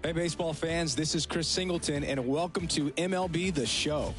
Hey, baseball fans, this is Chris Singleton, and welcome to MLB The Show.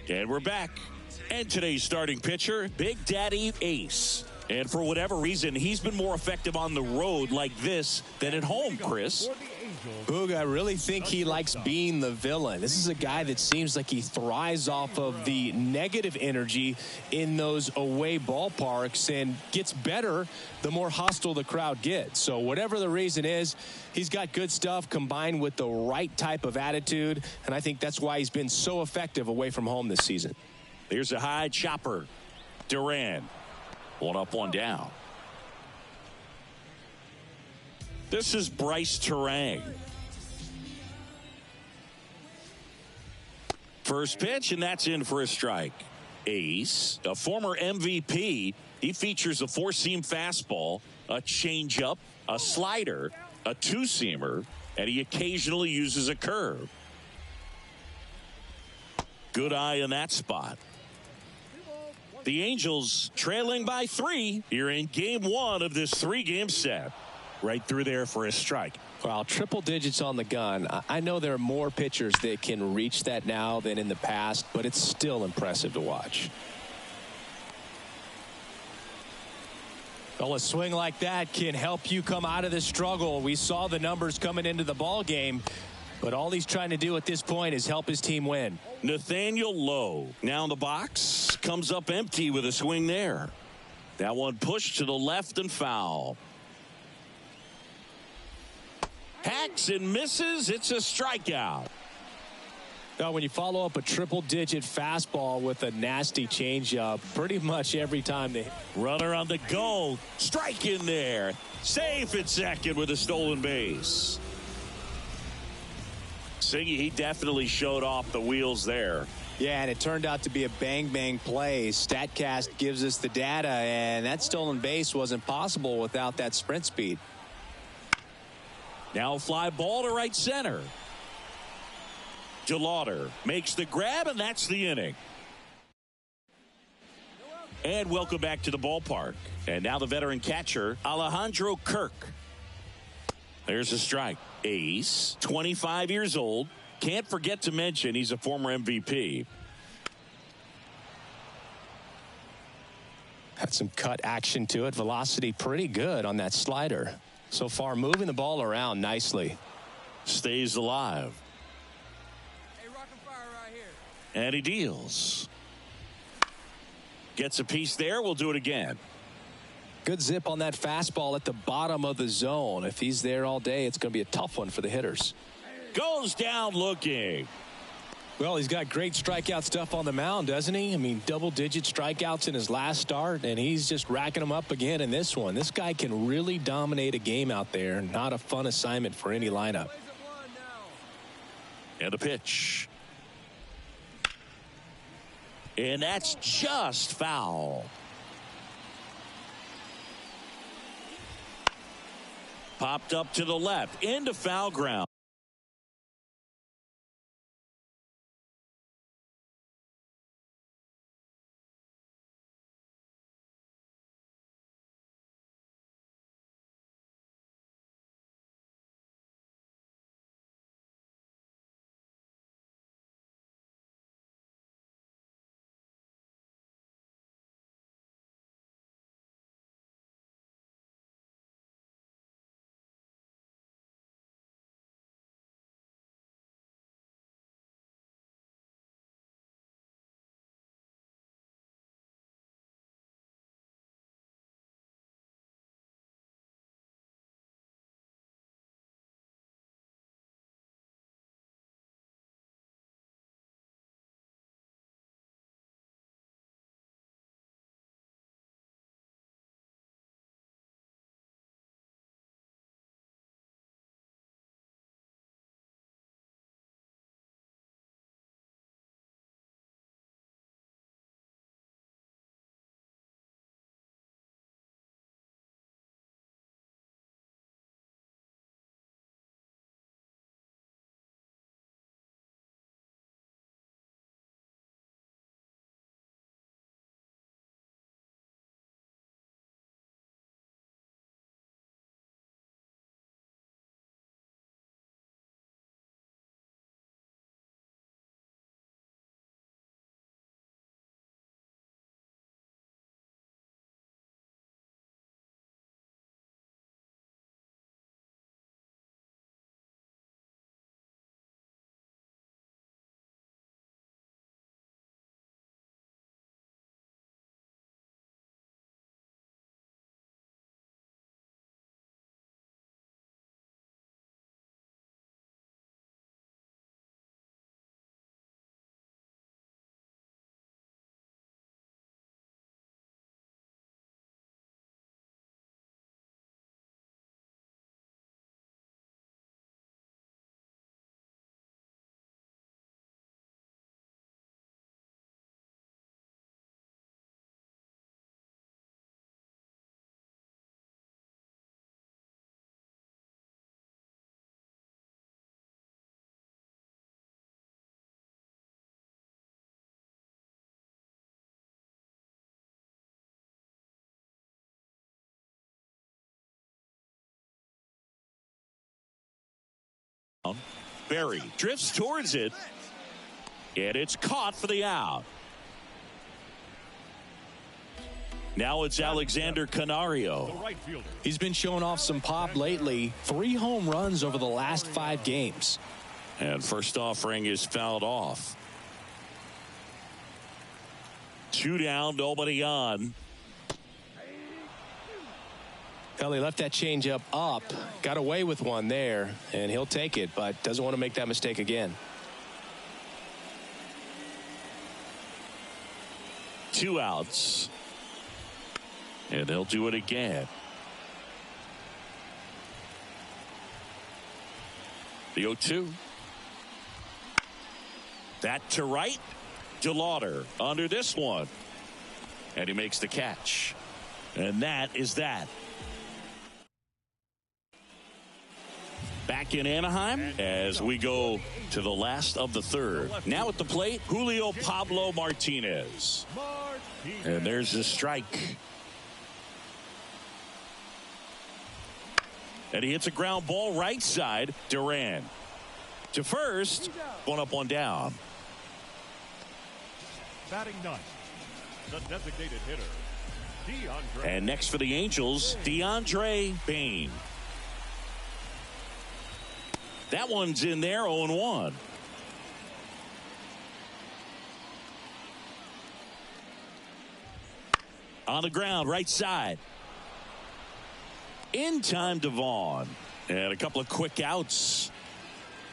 And we're back. And today's starting pitcher, Big Daddy Ace. And for whatever reason, he's been more effective on the road like this than at home, Chris. Boog, I really think he likes being the villain. This is a guy that seems like he thrives off of the negative energy in those away ballparks and gets better the more hostile the crowd gets. So whatever the reason is, he's got good stuff combined with the right type of attitude, and I think that's why he's been so effective away from home this season. Here's a high chopper. Duran. One up, one down. This is Bryce Terang. First pitch, and that's in for a strike. Ace, a former MVP, he features a four-seam fastball, a changeup, a slider, a two-seamer, and he occasionally uses a curve. Good eye in that spot. The Angels trailing by 3 here in game 1 of this 3-game set. Right through there for a strike. Well, triple digits on the gun. I know there are more pitchers that can reach that now than in the past, but it's still impressive to watch. Well, a swing like that can help you come out of the struggle. We saw the numbers coming into the ball game, but all he's trying to do at this point is help his team win. Nathaniel Lowe now in the box, comes up empty with a swing there. That one pushed to the left and foul. Hacks and misses. It's a strikeout. When you follow up a triple-digit fastball with a nasty changeup, pretty much every time they... Runner on the go. Strike in there. Safe at second with a stolen base. Siggy, he definitely showed off the wheels there. Yeah, and it turned out to be a bang-bang play. StatCast gives us the data, and that stolen base wasn't possible without that sprint speed. Now a fly ball to right center. DeLauder makes the grab, and that's the inning. And welcome back to the ballpark. And now the veteran catcher, Alejandro Kirk. There's a strike. Ace, 25 years old. Can't forget to mention he's a former MVP. Had some cut action to it. Velocity pretty good on that slider. So far, moving the ball around nicely. Stays alive. And he deals. Gets a piece there. We'll do it again. Good zip on that fastball at the bottom of the zone. If he's there all day, it's going to be a tough one for the hitters. Goes down looking. Well, he's got great strikeout stuff on the mound, doesn't he? I mean, double-digit strikeouts in his last start, and he's just racking them up again in this one. This guy can really dominate a game out there. Not a fun assignment for any lineup. And a pitch. And that's just foul. Popped up to the left, into foul ground. Berry drifts towards it, and it's caught for the out. Now it's Alexander Canario. He's been showing off some pop lately. 3 home runs over the last 5 games. And first offering is fouled off. 2 down, nobody on. Well, he left that changeup up, got away with one there, and he'll take it, but doesn't want to make that mistake again. 2 outs. And they'll do it again. The 0-2. That to right. DeLauder under this one. And he makes the catch. And that is that. Back in Anaheim as we go to the last of the third. Now at the plate, Julio Pablo Martinez. And there's the strike. And he hits a ground ball right side. Duran to first. 1 up, 1 down. Batting ninth, the designated hitter, DeAndre. And next for the Angels, DeAndre Bain. That one's in there, 0-1. On the ground, right side. In time to Vaughn. And a couple of quick outs.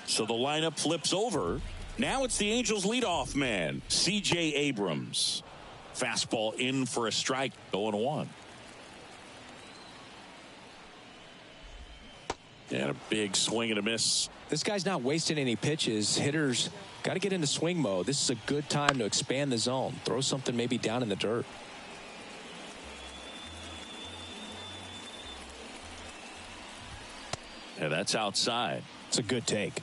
So the lineup flips over. Now it's the Angels leadoff man, C.J. Abrams. Fastball in for a strike, 0-1. And a big swing and a miss. This guy's not wasting any pitches. Hitters got to get into swing mode. This is a good time to expand the zone. Throw something maybe down in the dirt. And that's outside. It's a good take.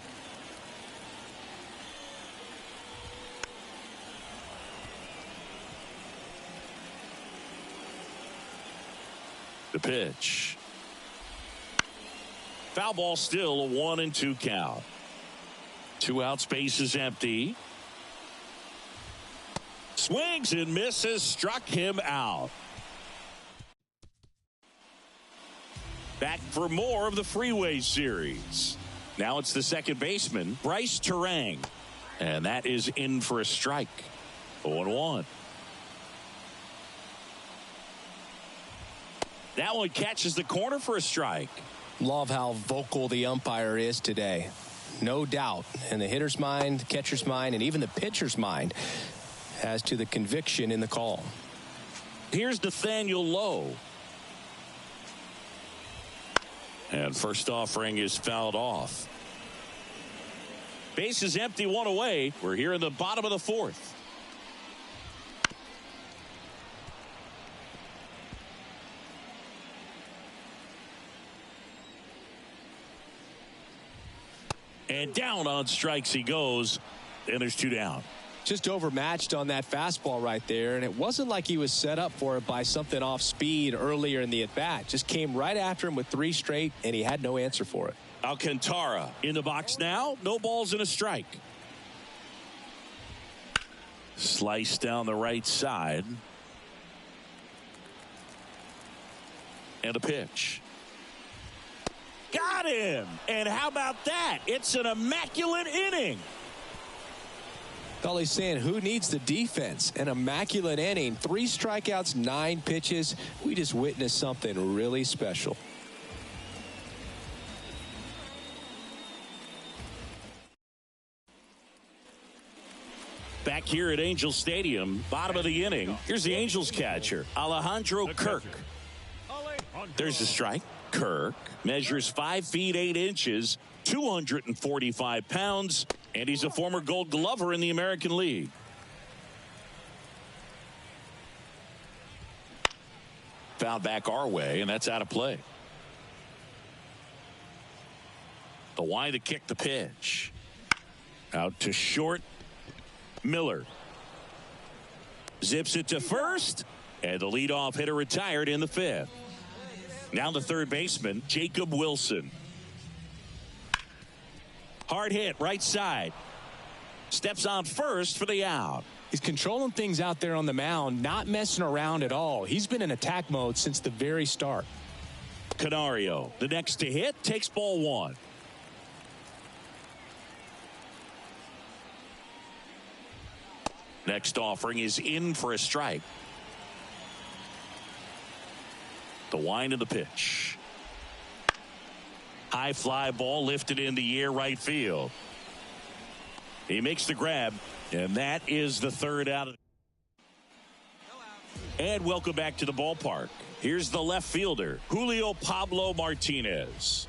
The pitch. Foul ball, still a 1-2 count. 2 outs, base is empty. Swings and misses, struck him out. Back for more of the Freeway Series. Now it's the second baseman, Bryce Terang. And that is in for a strike. 0-1. That one catches the corner for a strike. Love how vocal the umpire is today. No doubt in the hitter's mind, the catcher's mind, and even the pitcher's mind as to the conviction in the call. Here's Nathaniel Lowe. And first offering is fouled off. Base is empty, 1 away. We're here in the bottom of the 4th. And down on strikes he goes. And there's 2 down. Just overmatched on that fastball right there, and it wasn't like he was set up for it by something off speed earlier in the at-bat. Just came right after him with 3 straight, and he had no answer for it. Alcantara in the box now. No balls and a strike. Slice down the right side. And a pitch. Got him! And how about that? It's an immaculate inning. All he's saying, who needs the defense? An immaculate inning. 3 strikeouts, 9 pitches. We just witnessed something really special. Back here at Angel Stadium, bottom of the inning. Here's the Angels catcher, Alejandro Kirk. There's the strike. Kirk measures 5 feet 8 inches, 245 pounds, and he's a former Gold Glover in the American League. Fouled back our way, and that's out of play. The wind to kick the pitch. Out to short. Miller zips it to first, and the leadoff hitter retired in the 5th. Now the third baseman, Jacob Wilson. Hard hit, right side. Steps on first for the out. He's controlling things out there on the mound, not messing around at all. He's been in attack mode since the very start. Canario, the next to hit, takes ball 1. Next offering is in for a strike. The wind of the pitch. High fly ball lifted in the air, right field. He makes the grab, and that is the 3rd out. And welcome back to the ballpark. Here's the left fielder, Julio Pablo Martinez.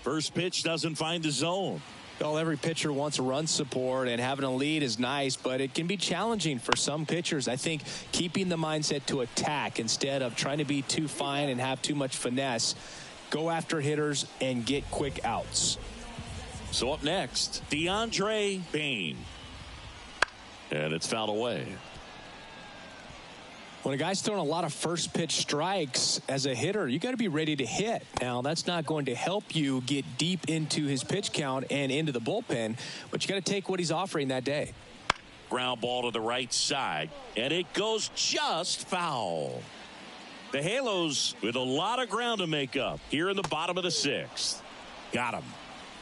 First pitch doesn't find the zone. Well, every pitcher wants run support, and having a lead is nice, but it can be challenging for some pitchers. I think keeping the mindset to attack instead of trying to be too fine and have too much finesse, go after hitters and get quick outs. So up next, DeAndre Bain. And it's fouled away. When a guy's throwing a lot of first pitch strikes as a hitter, you got to be ready to hit. Now, that's not going to help you get deep into his pitch count and into the bullpen, but you got to take what he's offering that day. Ground ball to the right side, and it goes just foul. The Halos with a lot of ground to make up here in the bottom of the sixth. Got him.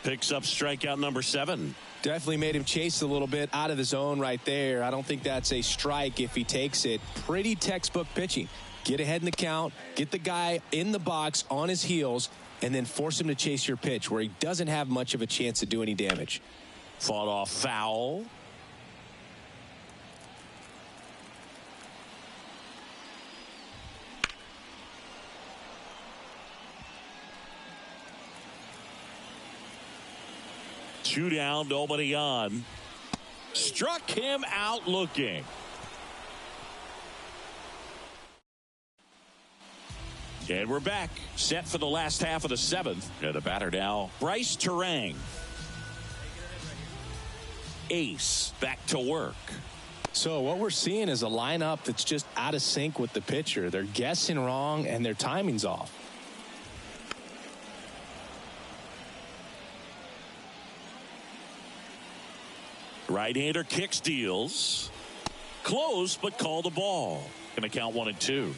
Picks up strikeout number 7. Definitely made him chase a little bit out of the zone right there. I don't think that's a strike if he takes it. Pretty textbook pitching. Get ahead in the count, get the guy in the box on his heels, and then force him to chase your pitch where he doesn't have much of a chance to do any damage. Fought off foul. Two down, nobody on. Struck him out looking. And we're back, set for the last half of the 7th. And the batter now, Bryce Terang. Ace back to work. So what we're seeing is a lineup that's just out of sync with the pitcher. They're guessing wrong and their timing's off. Right-hander kicks, deals. Close, but called the ball. Gonna count 1-2.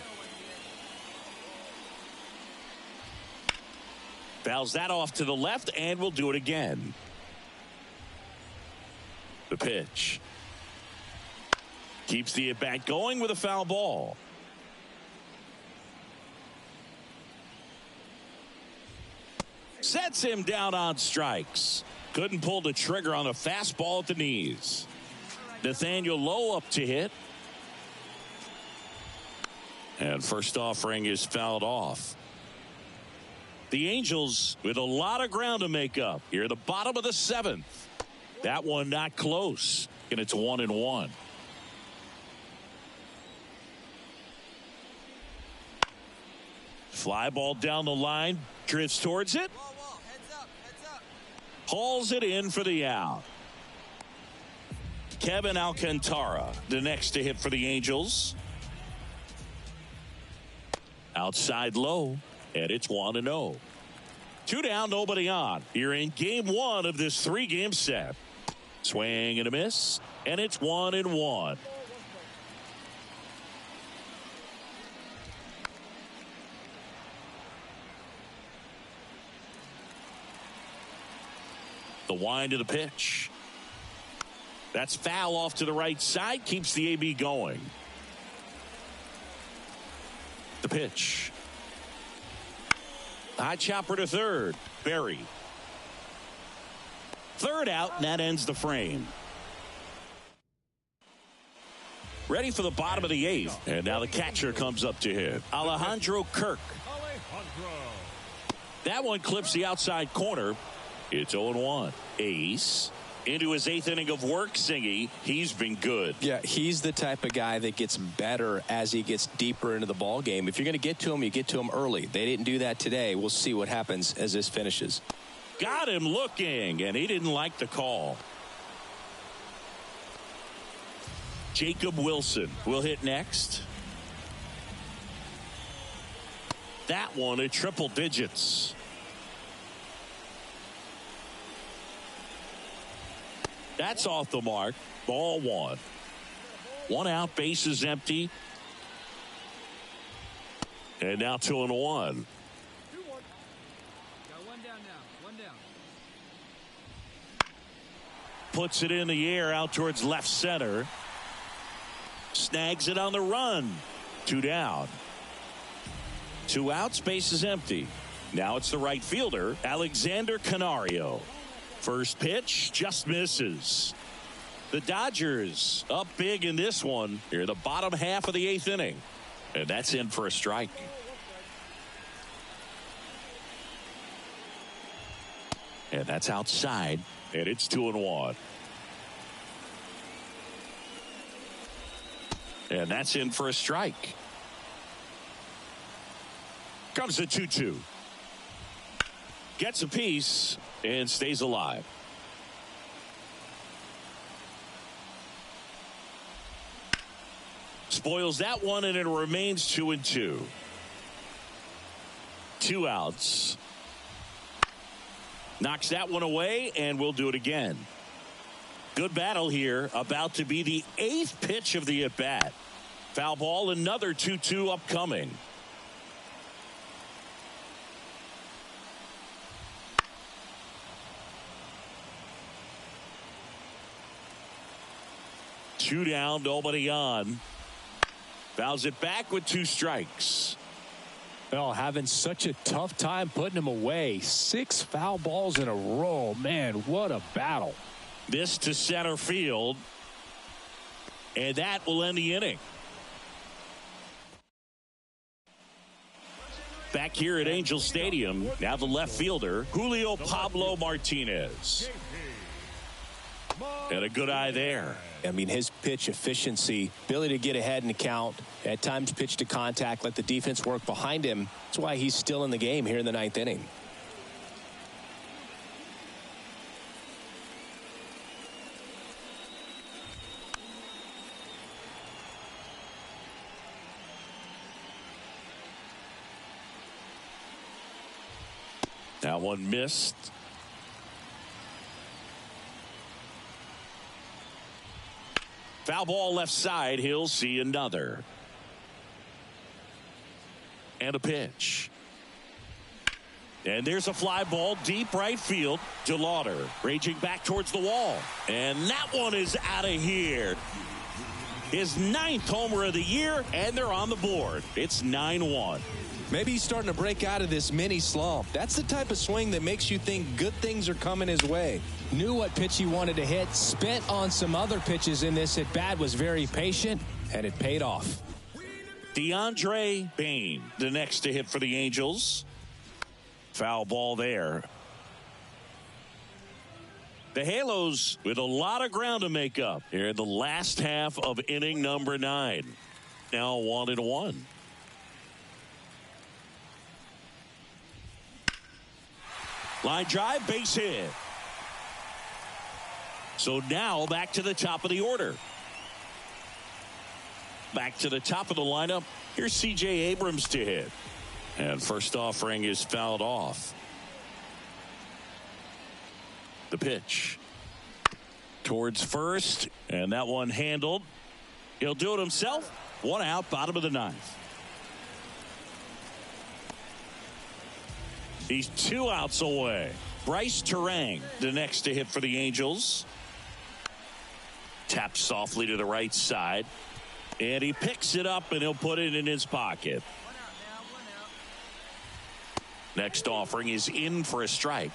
Fouls that off to the left, and we'll do it again. The pitch. Keeps the at-bat going with a foul ball. Sets him down on strikes. Couldn't pull the trigger on a fastball at the knees. Nathaniel Lowe up to hit. And first offering is fouled off. The Angels with a lot of ground to make up here at the bottom of the 7th. That one not close. And it's 1-1. Fly ball down the line. Drifts towards it. Hauls it in for the out. Kevin Alcantara, the next to hit for the Angels. Outside low, and it's 1-0. 2 down, nobody on. You're in game 1 of this 3-game set. Swing and a miss, and it's 1-1. The wind of the pitch. That's foul off to the right side. Keeps the AB going. The pitch. High chopper to third. Berry. Third out, and that ends the frame. Ready for the bottom of the 8th. And now the catcher comes up to hit. Alejandro Kirk. That one clips the outside corner. It's 0-1. Ace into his 8th inning of work. Singy, he's been good. Yeah, he's the type of guy that gets better as he gets deeper into the ball game. If you're going to get to him, you get to him early. They didn't do that today. We'll see what happens as this finishes. Got him looking, and he didn't like the call. Jacob Wilson will hit next. That one at triple digits. That's off the mark. Ball 1. 1 out, base is empty. And now 2-1. Got 1 down now. 1 down. Puts it in the air out towards left center. Snags it on the run. 2 down. 2 outs, base is empty. Now it's the right fielder, Alexander Canario. First pitch just misses. The Dodgers up big in this one here, the bottom half of the 8th inning. And that's in for a strike. And that's outside. And it's 2-1. And that's in for a strike. Comes the 2-2. Gets a piece and stays alive. Spoils that one, and it remains 2-2. 2 outs. Knocks that one away, and we'll do it again. Good battle here. About to be the 8th pitch of the at-bat. Foul ball, another 2-2 upcoming. Two down, nobody on. Fouls it back with 2 strikes. Oh, having such a tough time putting him away. 6 foul balls in a row. Man, what a battle. This to center field. And that will end the inning. Back here at Angel Stadium, now the left fielder, Julio Pablo Martinez. And a good eye there. I mean, his pitch efficiency, ability to get ahead in the count, at times pitch to contact, let the defense work behind him. That's why he's still in the game here in the 9th inning. That one missed. Foul ball left side. He'll see another. And a pitch. And there's a fly ball deep right field. DeLauder raging back towards the wall. And that one is out of here. His 9th homer of the year, and they're on the board. It's 9-1. Maybe he's starting to break out of this mini slump. That's the type of swing that makes you think good things are coming his way. Knew what pitch he wanted to hit, spent on some other pitches in this at bat, was very patient, and it paid off. DeAndre Bain, the next to hit for the Angels. Foul ball there. The Halos with a lot of ground to make up here in the last half of inning number 9. Now 1-1. Line drive, base hit. So now back to the top of the order. Back to the top of the lineup. Here's C.J. Abrams to hit. And first offering is fouled off. The pitch. Towards first. And that one handled. He'll do it himself. 1 out, bottom of the 9th. He's 2 outs away. Bryce Terang, the next to hit for the Angels. Taps softly to the right side. And he picks it up, and he'll put it in his pocket. Next offering is in for a strike.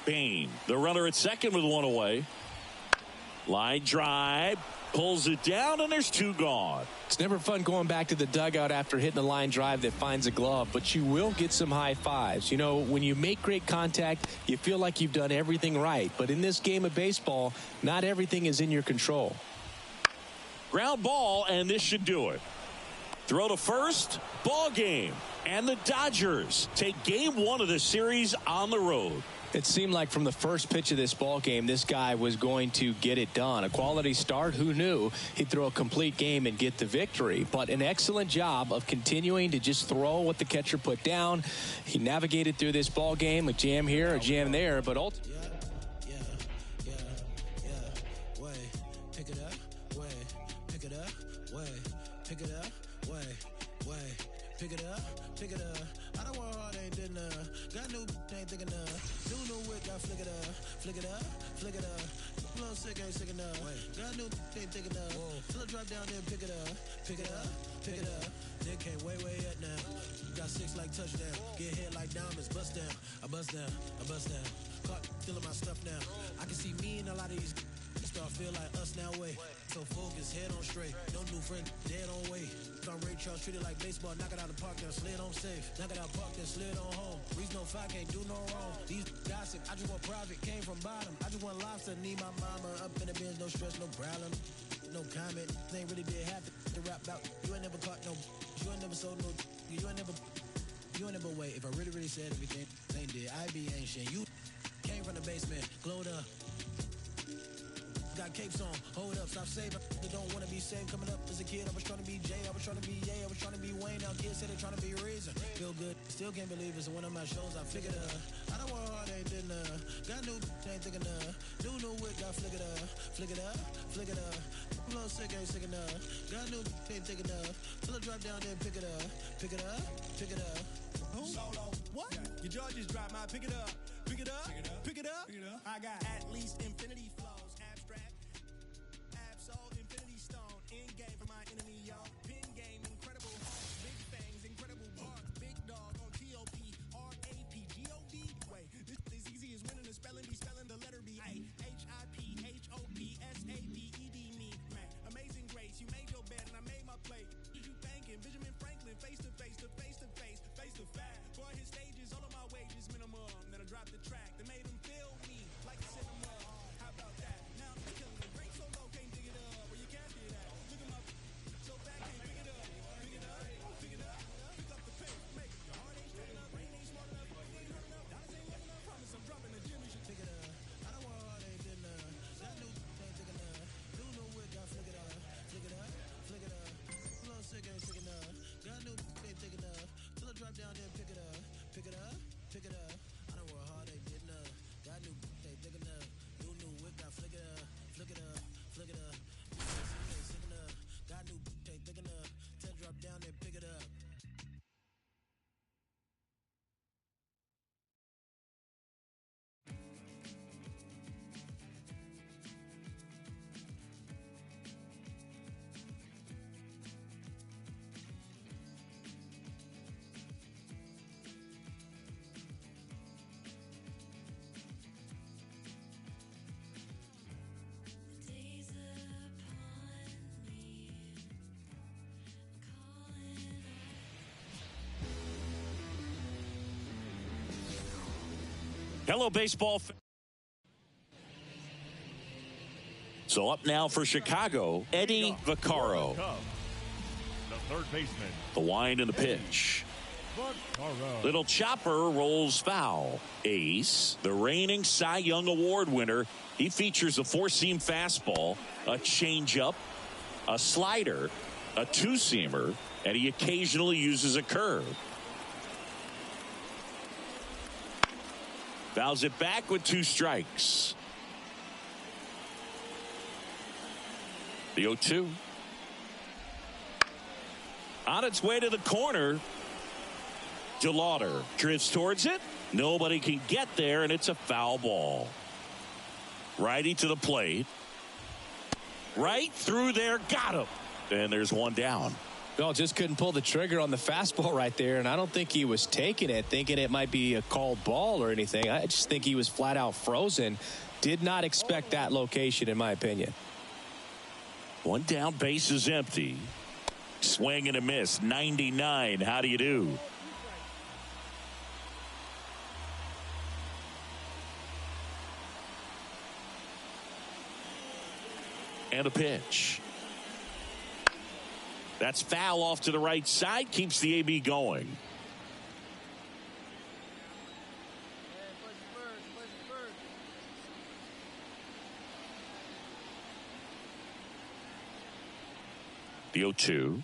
Bain, the runner at second with 1 away. Line drive. Pulls it down, and there's 2 gone. It's never fun going back to the dugout after hitting a line drive that finds a glove, but you will get some high fives. You know, when you make great contact, you feel like you've done everything right. But in this game of baseball, not everything is in your control. Ground ball, and this should do it. Throw to first, ball game. And the Dodgers take game 1 of the series on the road. It seemed like from the first pitch of this ball game, this guy was going to get it done. A quality start. Who knew he'd throw a complete game and get the victory? But an excellent job of continuing to just throw what the catcher put down. He navigated through this ball game, a jam here, a jam there, but ultimately. Flick it up. Blood sick, ain't sick enough. Got new ain't thick enough. Till I drop down there and pick it up. They can't wait up now. Got 6 like touchdown. Get hit like diamonds. Bust down. I bust down. Caught feeling my stuff now. I can see me in a lot of these. start feel like us now, wait. So focus, head on straight. Don't do friend, dead on way. If I'm Ray Charles, treat it like baseball. Knock it out the park, then slid on safe. Knock it out park, then slid on home. Reason no fight, can't do no wrong. These gossip, I just want private, came from bottom. I just want lobster, need my mama up in the bins, no stress, no problem. No comment, ain't really did happen to rap about. You ain't never caught no, you ain't never sold no, you ain't never wait. If I really said everything, ain't did, I be ancient. You came from the basement, glowed up. Got capes on, hold up, stop saving. They don't wanna be saved. Coming up as a kid, I was trying to be Jay, I was trying to be Ye, I was trying to be Wayne. Now kids say they're trying to be Reason. Feel good, still can't believe it's one of my shows. I figured I don't want hard, ain't did enough. Got new, ain't thinking enough. New wit, got flick it up, flick it up, flick it up. Blow sick, ain't sick enough. Got new, ain't thick enough. Till I drop down, then pick it up, pick it up, pick it up. Solo. What? Yeah. Your jaw just dropped, my pick it up, pick it up, pick it up, pick it up. I got at least infinity flows, abstract, absol, infinity stone, in game for my enemy, y'all. Pin game, incredible heart, big fangs, incredible bark, big dog on TOP, RAP, GOD. Wait, this is easy as winning the spelling, be spelling the letter B. HIPHOPSABED, me, man. Amazing grace, you made your bed and I made my plate. You thanking Benjamin Franklin, face to face to face to face, face to face. For his stages, all of my wages minimum. Then I dropped the track that made him feel me like a cinema. How about that? Now I'm killing the break so low, can't dig it up. Where you can't get at? Look at my so back, can't pick it up. Pick it up, pick it up, pick up the pace, make it. Your heart ain't straight enough, brain ain't smart enough, brain ain't hard enough, dollars ain't love enough. Promise I'm dropping the gym, you should Pick it up. I don't want hard, ain't did enough. Got new, ain't thick enough. New wit, got flick it up, flick it up, flick it up. Blow sick, ain't sick enough. Got new, ain't thick enough. Till I drop down, then pick it up, pick it up, pick it up. I don't want hard, ain't did enough. Got new, ain't thick enough. New wit, got flick it up, flick it up, flick it up. Ain't sick enough. Got new, ain't thick enough. Till I drop down, then pick it up. Days upon me, calling. Hello, baseball. So up now for Chicago, Eddie Vaccaro. Cubs, the third baseman, The wind and the pitch. Vaccaro. Little chopper rolls foul. Ace, the reigning Cy Young Award winner, he features a four-seam fastball, a changeup, a slider, a two-seamer, and he occasionally uses a curve. Fouls it back with 2 strikes. The 0-2. On its way to the corner. DeLauder drifts towards it. Nobody can get there, and it's a foul ball. Righty to the plate. Right through there. Got him. And there's one down. Well, just couldn't pull the trigger on the fastball right there, and I don't think he was taking it, thinking it might be a called ball or anything. I just think he was flat out frozen. Did not expect that location, in my opinion. One down, base is empty. Swing and a miss. 99. How do you do? And a pitch. That's foul off to the right side. Keeps the AB going. The 0-2.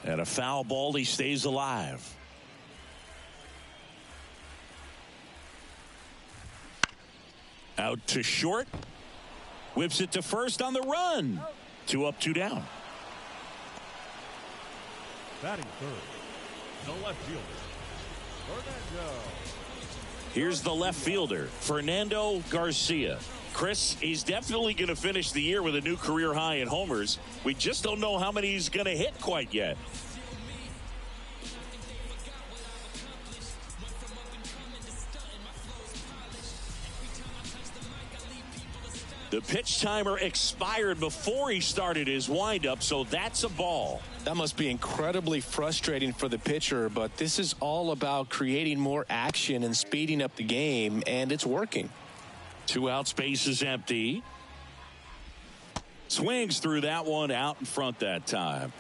And a foul ball. He stays alive. Out to short. Whips it to first on the run. 2 up, 2 down. Batting third, the left fielder, Fernando. Here's the left fielder, Fernando Garcia. Chris, he's definitely going to finish the year with a new career high in homers. We just don't know how many he's going to hit quite yet. The pitch timer expired before he started his windup, so that's a ball. That must be incredibly frustrating for the pitcher, but this is all about creating more action and speeding up the game, and it's working. 2 outs, base is empty. Swings through that one out in front that time.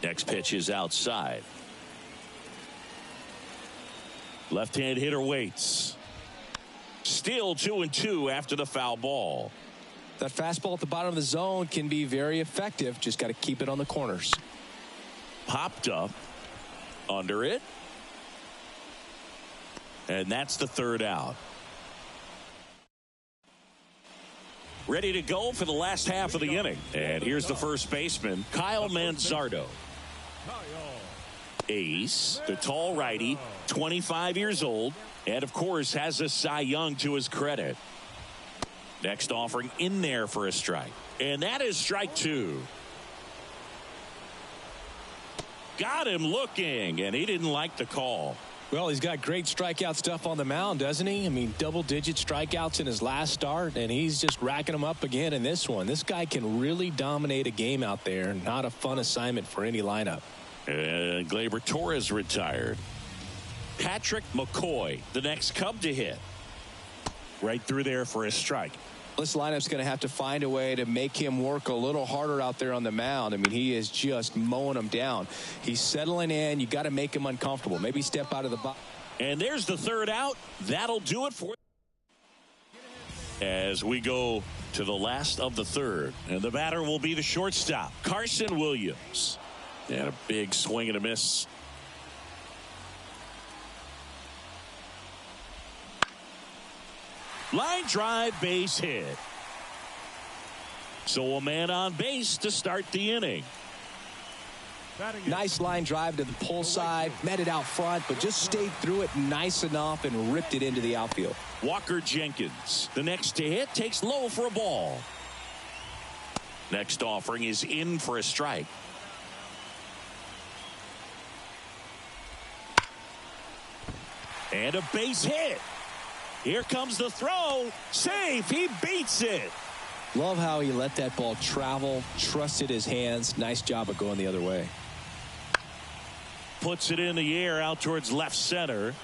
Next pitch is outside. Left-hand hitter waits. Still 2-2 after the foul ball. That fastball at the bottom of the zone can be very effective. Just got to keep it on the corners. Popped up. Under it. And that's the 3rd out. Ready to go for the last half of the inning. And here's the first baseman, Kyle Manzardo. Ace, the tall righty, 25 years old, and of course has a Cy Young to his credit. Next offering in there for a strike. And that is strike 2. Got him looking, and he didn't like the call. Well, he's got great strikeout stuff on the mound, doesn't he? I mean, double-digit strikeouts in his last start, and he's just racking them up again in this one. This guy can really dominate a game out there. Not a fun assignment for any lineup. And Gleyber Torres retired. Patrick McCoy, the next Cub to hit. Right through there for a strike. This lineup's going to have to find a way to make him work a little harder out there on the mound. I mean, he is just mowing them down. He's settling in. You got to make him uncomfortable. Maybe step out of the box. And there's the 3rd out. That'll do it for as we go to the last of the 3rd. And the batter will be the shortstop, Carson Williams. And a big swing and a miss. Line drive, base hit. So a man on base to start the inning. Nice line drive to the pull side, met it out front, but just stayed through it nice enough and ripped it into the outfield. Walker Jenkins, the next to hit, takes low for a ball. Next offering is in for a strike. And a base hit. Here comes the throw. Safe. He beats it. Love how he let that ball travel, trusted his hands. Nice job of going the other way. Puts it in the air out towards left center.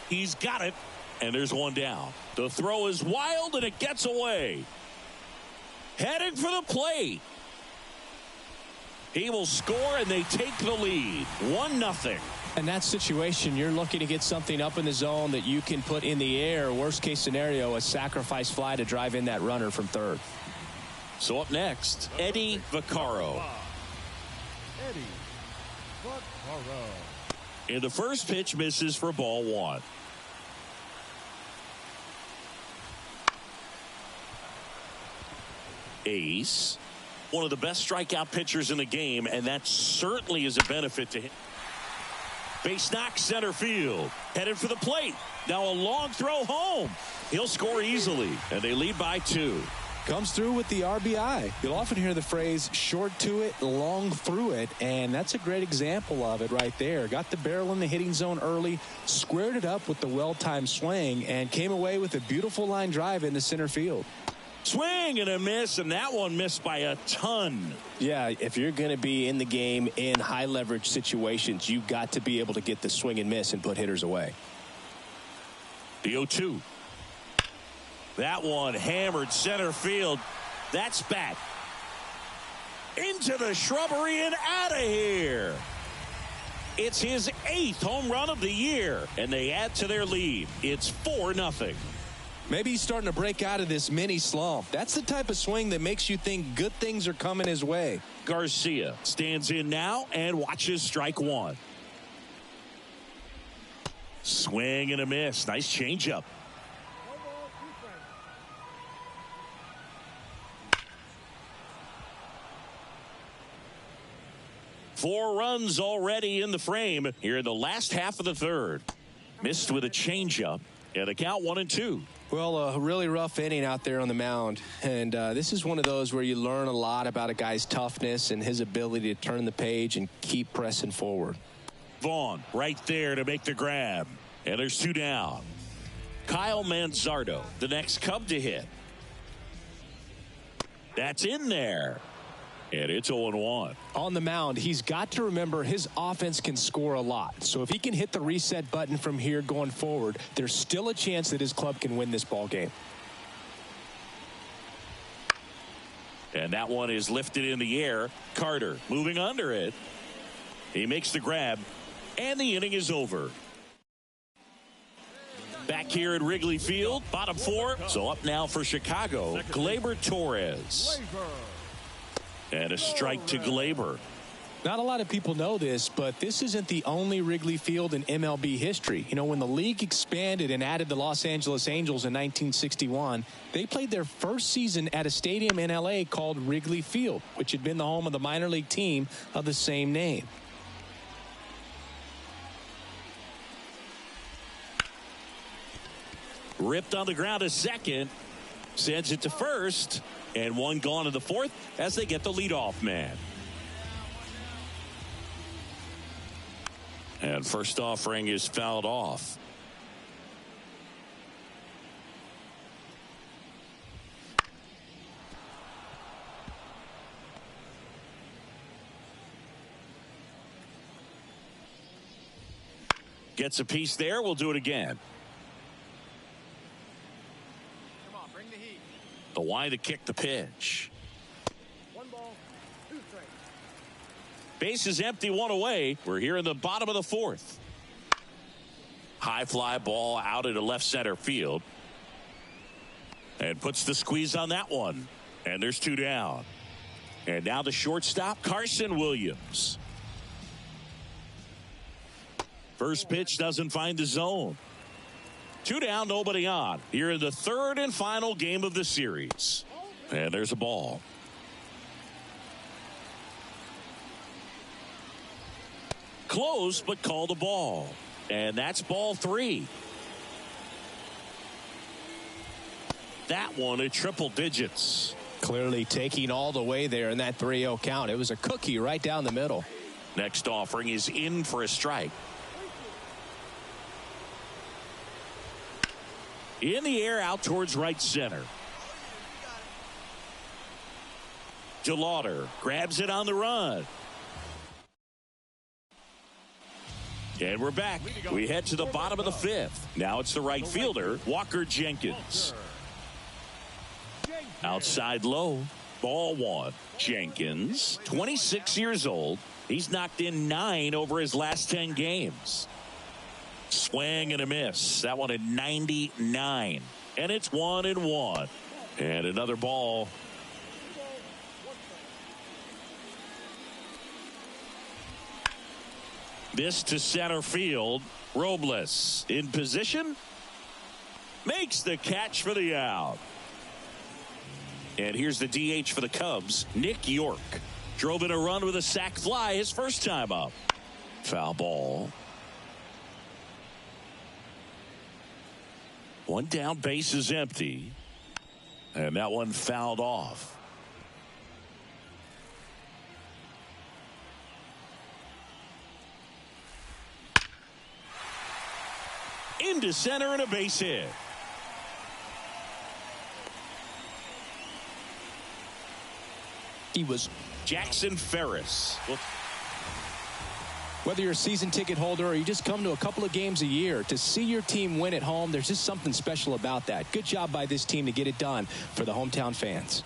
He's got it. And there's one down. The throw is wild and it gets away. Heading for the plate. He will score and they take the lead. 1-0. In that situation, you're looking to get something up in the zone that you can put in the air. Worst case scenario, a sacrifice fly to drive in that runner from 3rd. So up next, Eddie Vaccaro. Eddie Vaccaro. And the first pitch misses for ball 1. Ace, one of the best strikeout pitchers in the game, and that certainly is a benefit to him. Base knock, center field. Headed for the plate. Now a long throw home. He'll score easily, and they lead by 2. Comes through with the RBI. You'll often hear the phrase short to it, long through it, and that's a great example of it right there. Got the barrel in the hitting zone early, squared it up with the well-timed swing, and came away with a beautiful line drive into center field. Swing and a miss, and that one missed by a ton. Yeah, if you're going to be in the game in high leverage situations, you've got to be able to get the swing and miss and put hitters away. The 0-2. That one hammered center field. That's back. Into the shrubbery and out of here. It's his 8th home run of the year, and they add to their lead. It's 4-0. Maybe he's starting to break out of this mini slump. That's the type of swing that makes you think good things are coming his way. Garcia stands in now and watches strike 1. Swing and a miss. Nice changeup. Four runs already in the frame here in the last half of the 3rd. Missed with a changeup and a count 1-2. Well, a really rough inning out there on the mound. And this is one of those where you learn a lot about a guy's toughness and his ability to turn the page and keep pressing forward. Vaughn right there to make the grab. And there's 2 down. Kyle Manzardo, the next Cub to hit. That's in there. And it's 0-1. On the mound, he's got to remember his offense can score a lot. So if he can hit the reset button from here going forward, there's still a chance that his club can win this ball game. And that one is lifted in the air. Carter moving under it. He makes the grab, and the inning is over. Back here at Wrigley Field, bottom four. So up now for Chicago, Gleyber Torres. And a strike to Gleyber. Not a lot of people know this, but this isn't the only Wrigley Field in MLB history. You know, when the league expanded and added the Los Angeles Angels in 1961, they played their first season at a stadium in L.A. called Wrigley Field, which had been the home of the minor league team of the same name. Ripped on the ground to second. Sends it to first. And one gone to the fourth as they get the leadoff man. And first offering is fouled off. Gets a piece there. We'll do it again. Come on, bring the heat. The wide to kick the pitch. 1 ball, 2 strikes. Base is empty, one away. We're here in the bottom of the fourth. High fly ball out into left center field. And puts the squeeze on that one. And there's 2 down. And now the shortstop, Carson Williams. First pitch doesn't find the zone. 2 down, nobody on. Here in the third and final game of the series. And there's a ball. Close, but called a ball. And that's ball 3. That one at triple digits. Clearly taking all the way there in that 3-0 count. It was a cookie right down the middle. Next offering is in for a strike. In the air out towards right center. DeLauder grabs it on the run. And we're back. We head to the bottom of the fifth. Now it's the right fielder, Walker Jenkins. Outside low, ball 1. Jenkins, 26 years old. He's knocked in 9 over his last 10 games. Swing and a miss. That one at 99. And it's 1-1. And another ball. This to center field. Robles in position. Makes the catch for the out. And here's the DH for the Cubs, Nick York. Drove in a run with a sac fly his first time up. Foul ball. 1 down, base is empty. And that one fouled off. Into center and a base hit. He was Jackson Ferris. Whether you're a season ticket holder or you just come to a couple of games a year, to see your team win at home, there's just something special about that. Good job by this team to get it done for the hometown fans.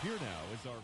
Here now is our